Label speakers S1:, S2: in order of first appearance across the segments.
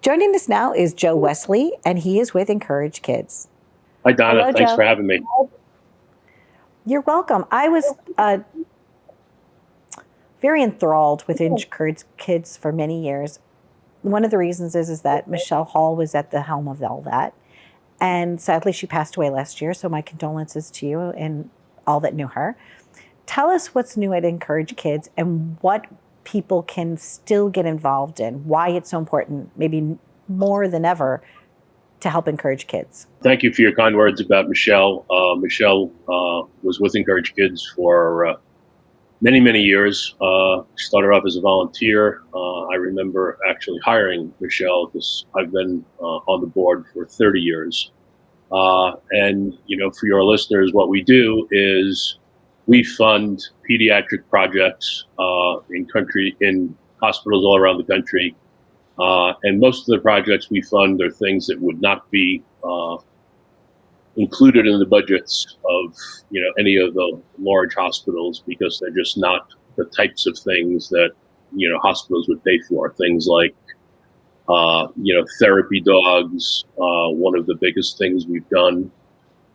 S1: Joining us now is Joe Wesley, and he is with enCourage Kids.
S2: Hi, Donna.
S1: Hello,
S2: Thanks
S1: Joe.
S2: for having me.
S1: You're welcome. I was very enthralled with enCourage Kids for many years. One of the reasons is that Michelle Hall was at the helm of all that. And sadly, she passed away last year. So my condolences to you and all that knew her. Tell us what's new at enCourage Kids and what people can still get involved in, why it's so important, maybe more than ever, to help enCourage Kids.
S2: Thank you for your kind words about Michelle. Michelle was with enCourage Kids for many, many years. Started off as a volunteer. I remember actually hiring Michelle because I've been on the board for 30 years. And, for your listeners, what we do is we fund pediatric projects in hospitals all around the country. And most of the projects we fund are things that would not be included in the budgets of any of the large hospitals because they're just not the types of things that hospitals would pay for. Things like therapy dogs. One of the biggest things we've done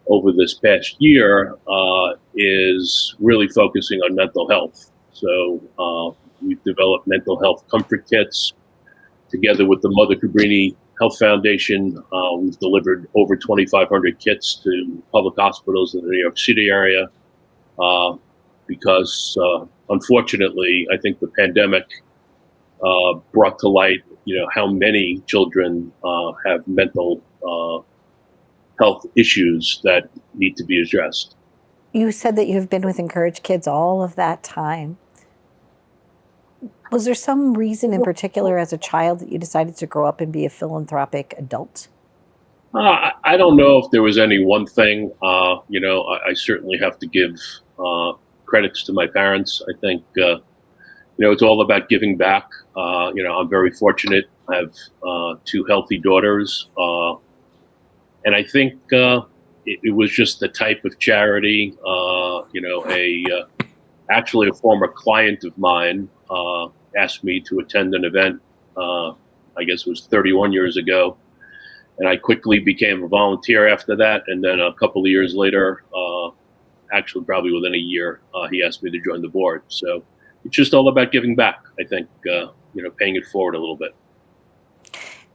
S2: over this past year is really focusing on mental health. So we've developed mental health comfort kits together with the Mother Cabrini Health Foundation. We've delivered over 2,500 kits to public hospitals in the New York City area because, unfortunately, I think the pandemic brought to light, how many children have mental health issues that need to be addressed.
S1: You said that you've been with enCourage Kids all of that time. Was there some reason in particular as a child that you decided to grow up and be a philanthropic adult?
S2: I don't know if there was any one thing. I certainly have to give credits to my parents. I think, it's all about giving back. I'm very fortunate. I have two healthy daughters. And I think it was just the type of charity, actually a former client of mine asked me to attend an event, I guess it was 31 years ago. And I quickly became a volunteer after that. And then a couple of years later, actually probably within a year, he asked me to join the board. So it's just all about giving back, I think, paying it forward a little bit.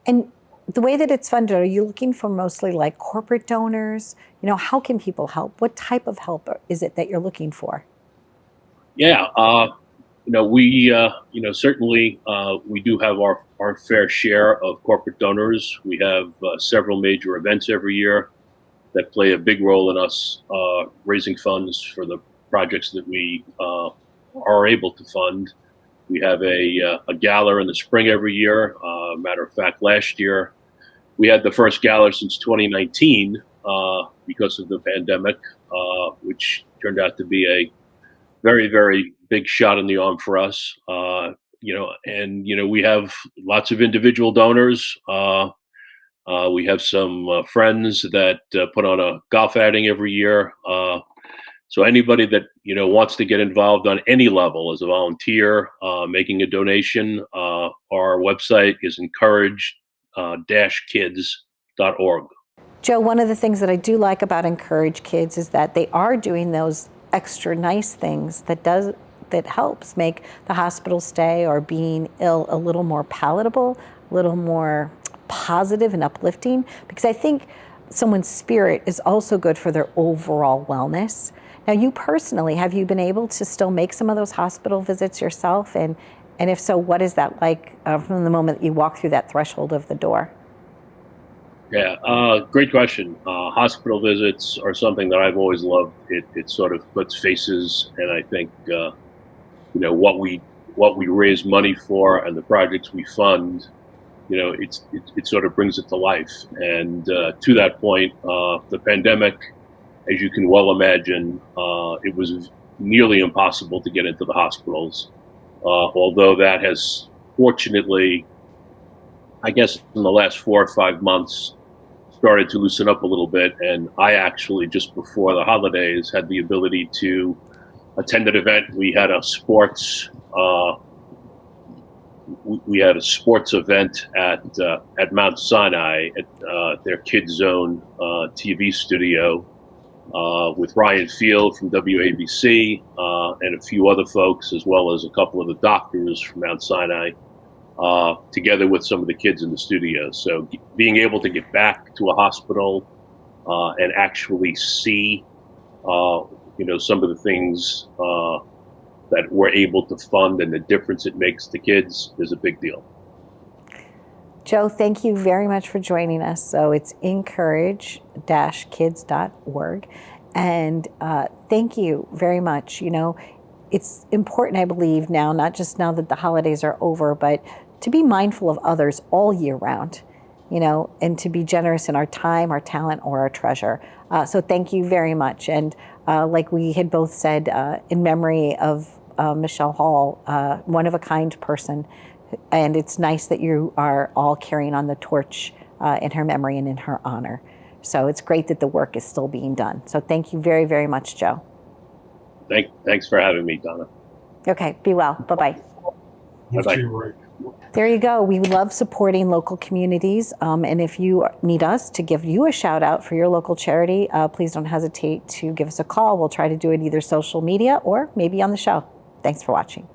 S1: And the way that it's funded, are you looking for mostly like corporate donors? How can people help? What type of help is it that you're looking for?
S2: Yeah, we certainly we do have our fair share of corporate donors. We have several major events every year that play a big role in us raising funds for the projects that we are able to fund. We have a gala in the spring every year. Matter of fact, last year we had the first gala since 2019 because of the pandemic, which turned out to be a very, very big shot in the arm for us. We have lots of individual donors. We have some friends that put on a golf outing every year. So anybody that wants to get involved on any level as a volunteer, making a donation, our website is encourage-kids.org.
S1: Joe, one of the things that I do like about enCourage Kids is that they are doing those extra nice things that helps make the hospital stay or being ill a little more palatable, a little more positive and uplifting, because I think someone's spirit is also good for their overall wellness. Now, you personally, have you been able to still make some of those hospital visits yourself? And if so, what is that like from the moment that you walk through that threshold of the door?
S2: Yeah, great question. Hospital visits are something that I've always loved. It sort of puts faces, and I think what we raise money for and the projects we fund, it sort of brings it to life. And to that point, the pandemic, as you can well imagine, it was nearly impossible to get into the hospitals. Although that has fortunately, I guess in the last 4 or 5 months, started to loosen up a little bit. And I actually, just before the holidays, had the ability to attend an event. We had a sports we had a sports event at Mount Sinai at their Kids Zone TV studio with Ryan Field from WABC and a few other folks, as well as a couple of the doctors from Mount Sinai, together with some of the kids in the studio. So being able to get back to a hospital and actually see, some of the things that we're able to fund and the difference it makes to kids is a big deal.
S1: Joe, thank you very much for joining us. So it's encourage-kids.org. And thank you very much. It's important, I believe, now, not just now that the holidays are over, but to be mindful of others all year round, and to be generous in our time, our talent, or our treasure. So thank you very much. And like we had both said, in memory of Michelle Hall, one-of-a-kind person, and it's nice that you are all carrying on the torch in her memory and in her honor. So it's great that the work is still being done. So thank you very, very much, Joe.
S2: Thanks for having me, Donna.
S1: Okay, be well. Bye-bye.
S2: Bye-bye.
S1: There you go. We love supporting local communities. And if you need us to give you a shout out for your local charity, please don't hesitate to give us a call. We'll try to do it either social media or maybe on the show. Thanks for watching.